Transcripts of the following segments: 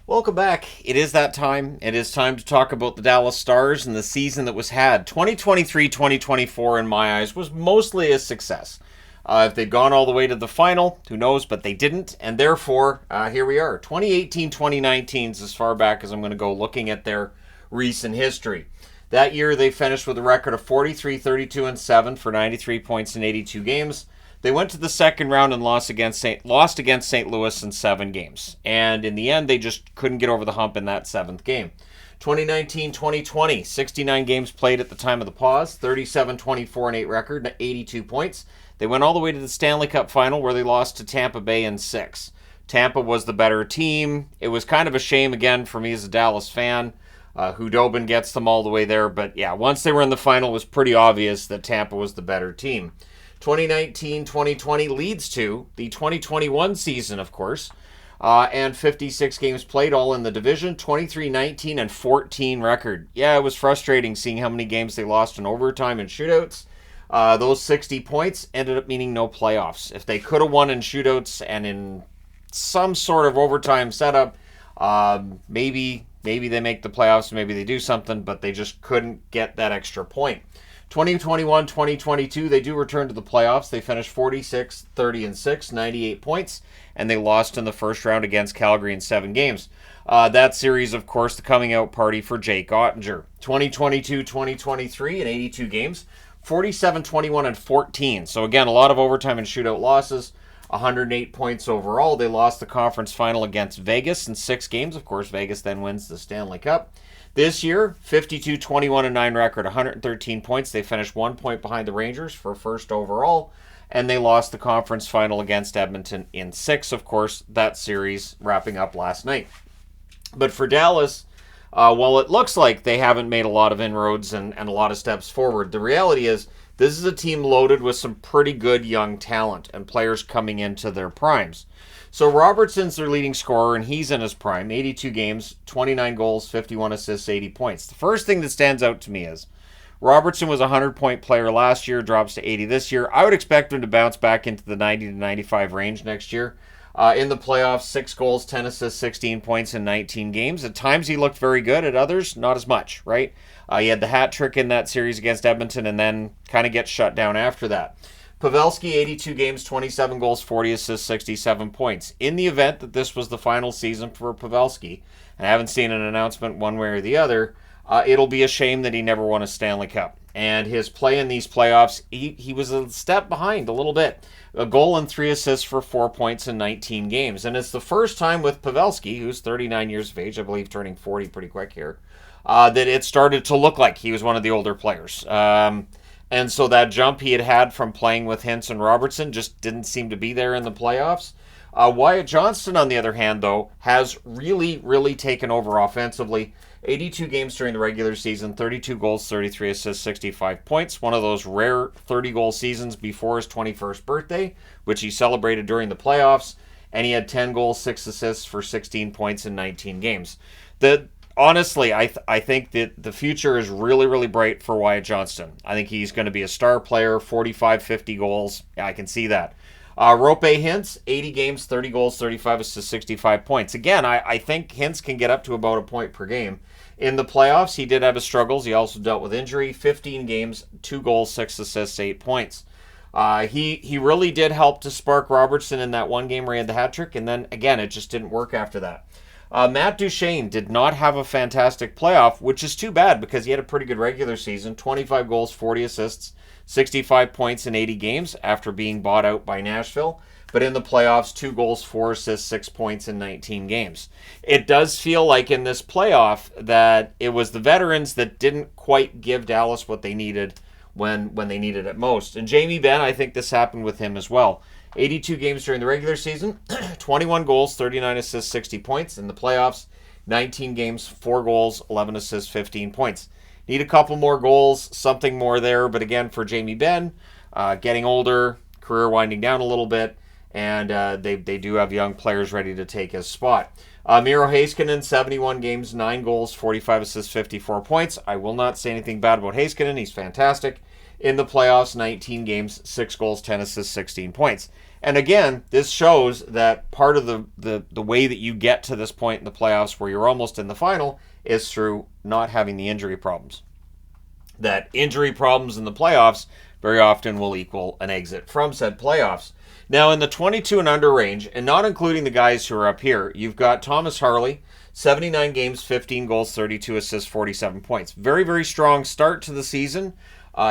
Welcome back. It is that time. It is time to talk about the Dallas Stars and the season that was had. 2023-2024, in my eyes, was mostly a success. If they'd gone all the way to the final, who knows, but they didn't. And therefore, here we are. 2018-2019 is as far back as I'm going to go looking at their recent history. That year, they finished with a record of 43, 32, and 7 for 93 points in 82 games. They went to the second round and lost against St. Louis in 7 games. And in the end, they just couldn't get over the hump in that seventh game. 2019-2020, 69 games played at the time of the pause, 37-24-8 record, 82 points. They went all the way to the Stanley Cup final where they lost to Tampa Bay in 6. Tampa was the better team. It was kind of a shame, again, for me as a Dallas fan. Hudobin gets them all the way there. But yeah, once they were in the final, it was pretty obvious that Tampa was the better team. 2019-2020 leads to the 2021 season, of course, and 56 games played, all in the division, 23-19 and 14 record. Yeah, it was frustrating seeing how many games they lost in overtime and shootouts. Those 60 points ended up meaning no playoffs. If they could have won in shootouts and in some sort of overtime setup, maybe they make the playoffs, maybe they do something, but they just couldn't get that extra point. 2021-2022, they do return to the playoffs. They finished 46, 30, and 6, 98 points, and they lost in the first round against Calgary in 7 games. That series, of course, the coming out party for Jake Ottinger. 2022-2023 in 82 games, 47, 21, and 14. So again, a lot of overtime and shootout losses. 108 points overall. They lost the conference final against Vegas in 6 games. Of course, Vegas then wins the Stanley Cup. This year, 52, 21, and 9 record, 113 points. They finished 1 point behind the Rangers for first overall, and they lost the conference final against Edmonton in 6, of course, that series wrapping up last night. But for Dallas, while it looks like they haven't made a lot of inroads and a lot of steps forward, the reality is this is a team loaded with some pretty good young talent and players coming into their primes. So Robertson's their leading scorer, and he's in his prime. 82 games, 29 goals, 51 assists, 80 points. The first thing that stands out to me is Robertson was a 100-point player last year, drops to 80 this year. I would expect him to bounce back into the 90 to 95 range next year. In the playoffs, 6 goals, 10 assists, 16 points in 19 games. At times he looked very good, at others, not as much, right? He had the hat trick in that series against Edmonton and then kind of gets shut down after that. Pavelski, 82 games, 27 goals, 40 assists, 67 points. In the event that this was the final season for Pavelski, and I haven't seen an announcement one way or the other, it'll be a shame that he never won a Stanley Cup. And his play in these playoffs, he was a step behind a little bit. A goal and 3 assists for 4 points in 19 games. And it's the first time with Pavelski, who's 39 years of age, I believe turning 40 pretty quick here, that it started to look like he was one of the older players. And so that jump he had from playing with Hintz and Robertson just didn't seem to be there in the playoffs. Wyatt Johnston, on the other hand, though, has really taken over offensively. 82 games during the regular season, 32 goals, 33 assists, 65 points. One of those rare 30-goal seasons before his 21st birthday, which he celebrated during the playoffs. And he had 10 goals, 6 assists for 16 points in 19 games. Honestly, I think that the future is really bright for Wyatt Johnston. I think he's going to be a star player, 45, 50 goals. Yeah, I can see that. Rope Hintz, 80 games, 30 goals, 35 assists, 65 points. Again, I think Hintz can get up to about a point per game. In the playoffs, he did have his struggles. He also dealt with injury. 15 games, 2 goals, 6 assists, 8 points. He really did help to spark Robertson in that one game where he had the hat trick, and then, again, it just didn't work after that. Matt Duchene did not have a fantastic playoff, which is too bad because he had a pretty good regular season. 25 goals, 40 assists, 65 points in 80 games after being bought out by Nashville. But in the playoffs, 2 goals, 4 assists, 6 points in 19 games. It does feel like in this playoff that it was the veterans that didn't quite give Dallas what they needed when they needed it most. And Jamie Benn, I think this happened with him as well. 82 games during the regular season, 21 goals, 39 assists, 60 points. In the playoffs, 19 games, 4 goals, 11 assists, 15 points. Need a couple more goals, something more there. But again, for Jamie Benn, getting older, career winding down a little bit, and they do have young players ready to take his spot. Miro Heiskanen, 71 games, 9 goals, 45 assists, 54 points. I will not say anything bad about Heiskanen. He's fantastic. In the playoffs, 19 games, 6 goals, 10 assists, 16 points. And again, this shows that part of the way that you get to this point in the playoffs where you're almost in the final is through not having the injury problems. That injury problems in the playoffs very often will equal an exit from said playoffs. Now, in the 22 and under range, and not including the guys who are up here, you've got Thomas Harley, 79 games, 15 goals, 32 assists, 47 points. Very, very strong start to the season.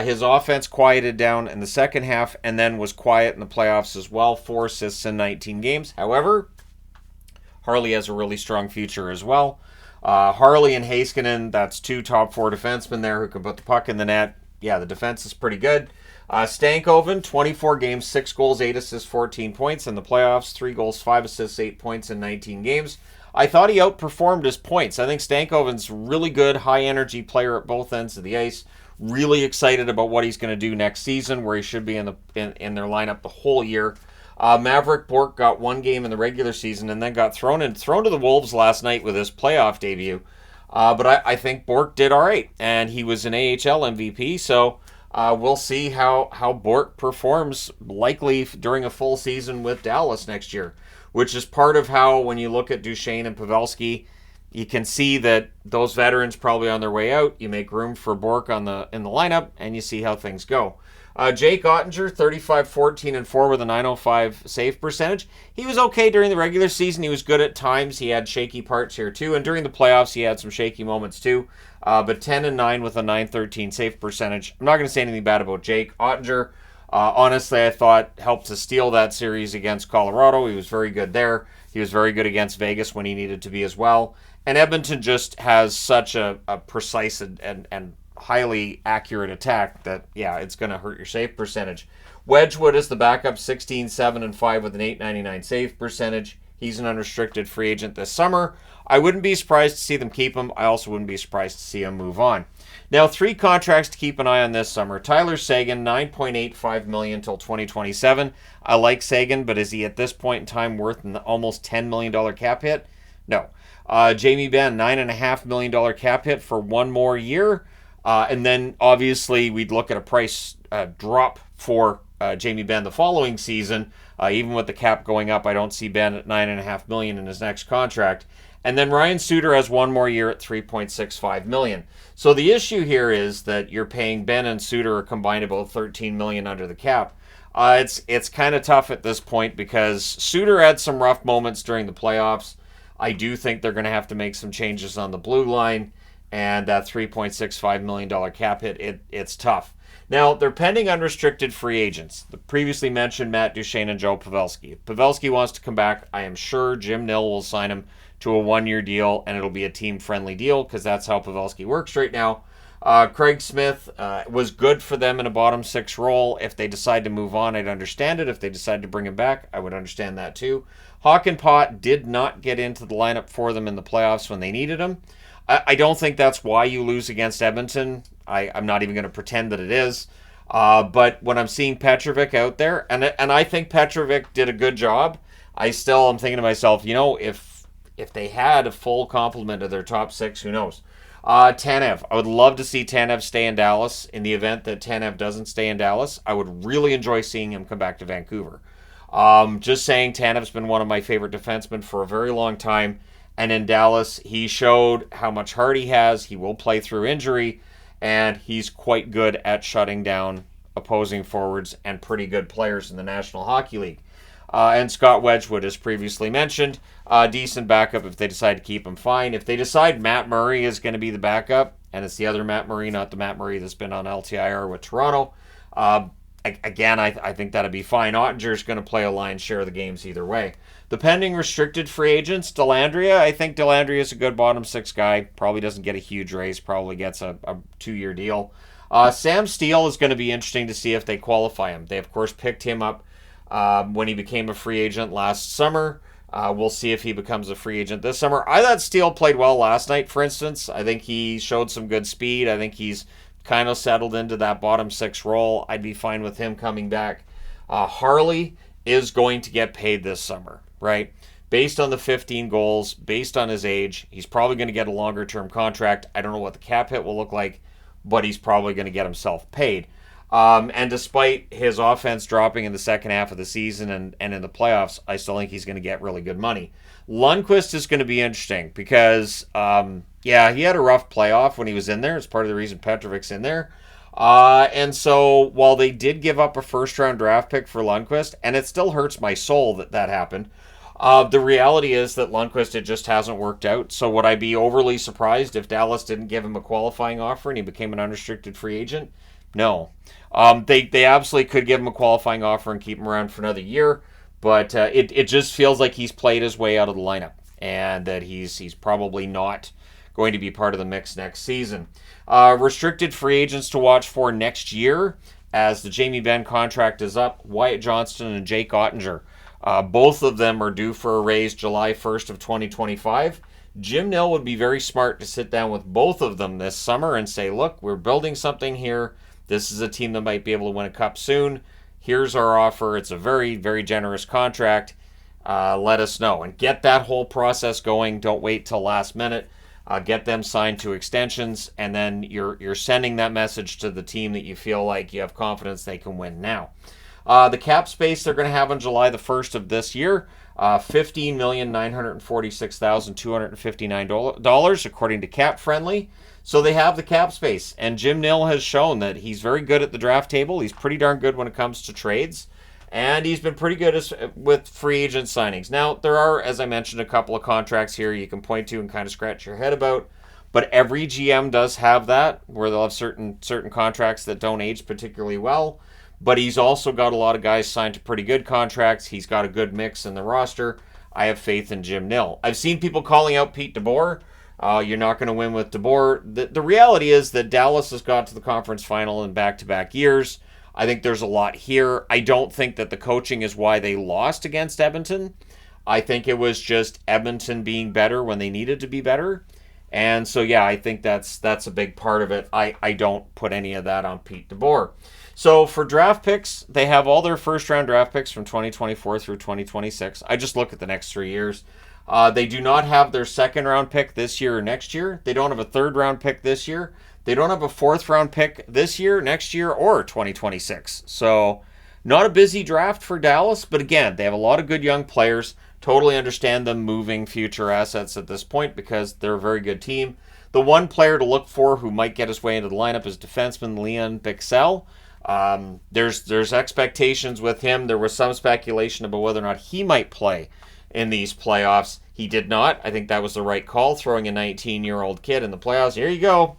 His offense quieted down in the second half and then was quiet in the playoffs as well. 4 assists in 19 games. However, Harley has a really strong future as well. Harley and Heiskanen, that's 2 top 4 defensemen there who can put the puck in the net. Yeah, the defense is pretty good. Stankoven, 24 games, 6 goals, 8 assists, 14 points in the playoffs. 3 goals, 5 assists, 8 points in 19 games. I thought he outperformed his points. I think Stankoven's a really good, high-energy player at both ends of the ice. Really excited about what he's going to do next season, where he should be in their lineup the whole year. Maverick Bourque got 1 game in the regular season and then got thrown to the Wolves last night with his playoff debut. But I think Bourque did all right, and he was an AHL MVP, so we'll see how Bourque performs, likely during a full season with Dallas next year, which is part of how, when you look at Duchesne and Pavelski, you can see that those veterans probably on their way out. You make room for Bourque in the lineup, and you see how things go. Jake Ottinger, 35, 14, and 4 with a .905 save percentage. He was okay during the regular season. He was good at times. He had shaky parts here too, and during the playoffs he had some shaky moments too. But 10 and 9 with a .913 save percentage. I'm not going to say anything bad about Jake Ottinger. Honestly, I thought helped to steal that series against Colorado. He was very good there. He was very good against Vegas when he needed to be as well. And Edmonton just has such a precise and highly accurate attack that, yeah, it's going to hurt your save percentage. Wedgwood is the backup, 16, 7, and 5 with an .899 save percentage. He's an unrestricted free agent this summer. I wouldn't be surprised to see them keep him. I also wouldn't be surprised to see him move on. Now, 3 contracts to keep an eye on this summer. Tyler Seguin, $9.85 million until 2027. I like Seguin, but is he at this point in time worth an almost $10 million cap hit? No. Jamie Benn, $9.5 million cap hit for 1 more year. And then, obviously, we'd look at a price drop for Jamie Benn the following season. Even with the cap going up, I don't see Benn at $9.5 million in his next contract. And then Ryan Suter has 1 more year at $3.65 million. So the issue here is that you're paying Benn and Suter combined about $13 million under the cap. It's kind of tough at this point because Suter had some rough moments during the playoffs. I do think they're going to have to make some changes on the blue line, and that $3.65 million cap hit, it's tough. Now, they're pending unrestricted free agents. The previously mentioned Matt Duchesne and Joe Pavelski. If Pavelski wants to come back, I am sure Jim Nill will sign him to a 1-year deal, and it'll be a team-friendly deal because that's how Pavelski works right now. Craig Smith was good for them in a bottom 6 role. If they decide to move on, I'd understand it. If they decide to bring him back, I would understand that too. Hakanpää did not get into the lineup for them in the playoffs when they needed him. I don't think that's why you lose against Edmonton. I'm not even going to pretend that it is. But when I'm seeing Petrovic out there, and I think Petrovic did a good job, I still am thinking to myself, if they had a full complement of their top 6, who knows? Tanev. I would love to see Tanev stay in Dallas. In the event that Tanev doesn't stay in Dallas, I would really enjoy seeing him come back to Vancouver. Just saying, Tanev's been one of my favorite defensemen for a very long time. And in Dallas, he showed how much heart he has. He will play through injury, and he's quite good at shutting down opposing forwards and pretty good players in the National Hockey League. And Scott Wedgwood, as previously mentioned, decent backup if they decide to keep him, fine. If they decide Matt Murray is going to be the backup, and it's the other Matt Murray, not the Matt Murray that's been on LTIR with Toronto, again, I think that'd be fine. Ottinger's going to play a lion's share of the games either way. The pending restricted free agents, Dellandrea, I think Dellandrea is a good bottom 6 guy. Probably doesn't get a huge raise, probably gets a 2-year deal. Sam Steele is going to be interesting to see if they qualify him. They, of course, picked him up when he became a free agent last summer. We'll see if he becomes a free agent this summer. I thought Steele played well last night, for instance. I think he showed some good speed. I think he's kind of settled into that bottom 6 role. I'd be fine with him coming back. Harley is going to get paid this summer, right? Based on the 15 goals, based on his age, he's probably going to get a longer-term contract. I don't know what the cap hit will look like, but he's probably going to get himself paid. And despite his offense dropping in the second half of the season and in the playoffs, I still think he's going to get really good money. Lundqvist is going to be interesting because, yeah, he had a rough playoff when he was in there. It's part of the reason Petrovic's in there. And so while they did give up a first-round draft pick for Lundqvist, and it still hurts my soul that that happened, the reality is that Lundqvist, it just hasn't worked out. So would I be overly surprised if Dallas didn't give him a qualifying offer and he became an unrestricted free agent? No. They absolutely could give him a qualifying offer and keep him around for another year, but it just feels like he's played his way out of the lineup and that he's probably not going to be part of the mix next season. Restricted free agents to watch for next year as the Jamie Benn contract is up. Wyatt Johnston and Jake Ottinger. Both of them are due for a raise July 1st of 2025. Jim Nill would be very smart to sit down with both of them this summer and say, look, we're building something here. This is a team that might be able to win a cup soon. Here's our offer. It's a very, very generous contract. Let us know. And get that whole process going. Don't wait till last minute. Get them signed to extensions, and then you're sending that message to the team that you feel like you have confidence they can win now. The cap space they're going to have on July the 1st of this year, $15,946,259 according to Cap Friendly. So they have the cap space, and Jim Nill has shown that he's very good at the draft table. He's pretty darn good when it comes to trades, and he's been pretty good with free agent signings. Now, there are, as I mentioned, a couple of contracts here you can point to and kind of scratch your head about, but every GM does have that, where they'll have certain contracts that don't age particularly well, but he's also got a lot of guys signed to pretty good contracts. He's got a good mix in the roster. I have faith in Jim Nill. I've seen people calling out Pete DeBoer. You're not going to win with DeBoer. The reality is that Dallas has got to the conference final in back-to-back years. I think there's a lot here. I don't think that the coaching is why they lost against Edmonton. I think it was just Edmonton being better when they needed to be better. And so, yeah, I think that's a big part of it. I don't put any of that on Pete DeBoer. So for draft picks, they have all their first-round draft picks from 2024 through 2026. I just look at the next 3 years. They do not have their second-round pick this year or next year. They don't have a third-round pick this year. They don't have a fourth-round pick this year, next year, or 2026. So not a busy draft for Dallas, but again, they have a lot of good young players. Totally understand them moving future assets at this point because they're a very good team. The one player to look for who might get his way into the lineup is defenseman Leon Bixel. There's expectations with him. There was some speculation about whether or not he might play in these playoffs. He did not. I think that was the right call, throwing a 19-year-old kid in the playoffs. Here you go.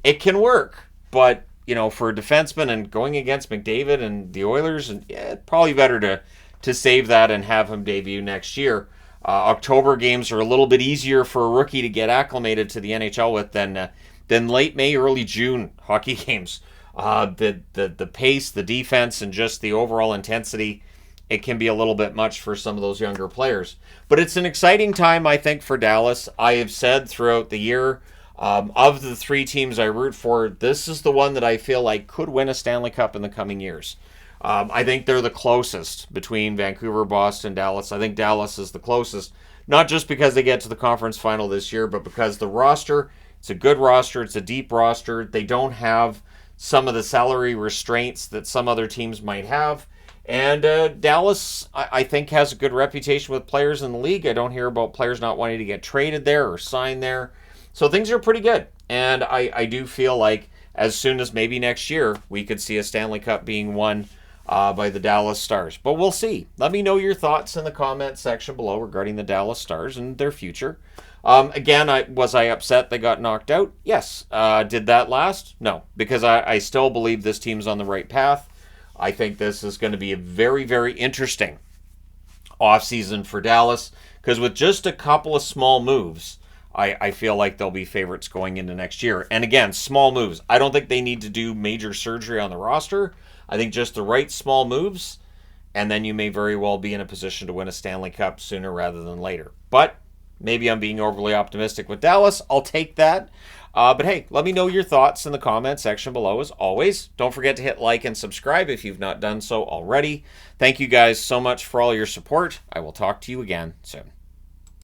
It can work, but for a defenseman and going against McDavid and the Oilers, and probably better to save that and have him debut next year. October games are a little bit easier for a rookie to get acclimated to the NHL with than late May, early June hockey games. The pace, the defense, and just the overall intensity, it can be a little bit much for some of those younger players. But it's an exciting time, I think, for Dallas. I have said throughout the year, of the three teams I root for, this is the one that I feel like could win a Stanley Cup in the coming years. I think they're the closest between Vancouver, Boston, Dallas. I think Dallas is the closest, not just because they get to the conference final this year, but because the roster, it's a good roster, it's a deep roster. They don't have some of the salary restraints that some other teams might have. And Dallas, I think, has a good reputation with players in the league. I don't hear about players not wanting to get traded there or sign there. So things are pretty good. And I do feel like as soon as maybe next year, we could see a Stanley Cup being won by the Dallas Stars. But we'll see. Let me know your thoughts in the comment section below regarding the Dallas Stars and their future. Again, was I upset they got knocked out? Yes. Did that last? No. Because I still believe this team's on the right path. I think this is going to be a very, very interesting offseason for Dallas. Because with just a couple of small moves, I feel like they'll be favorites going into next year. And again, small moves. I don't think they need to do major surgery on the roster. I think just the right small moves, and then you may very well be in a position to win a Stanley Cup sooner rather than later. But maybe I'm being overly optimistic with Dallas. I'll take that. But hey, let me know your thoughts in the comment section below as always. Don't forget to hit like and subscribe if you've not done so already. Thank you guys so much for all your support. I will talk to you again soon.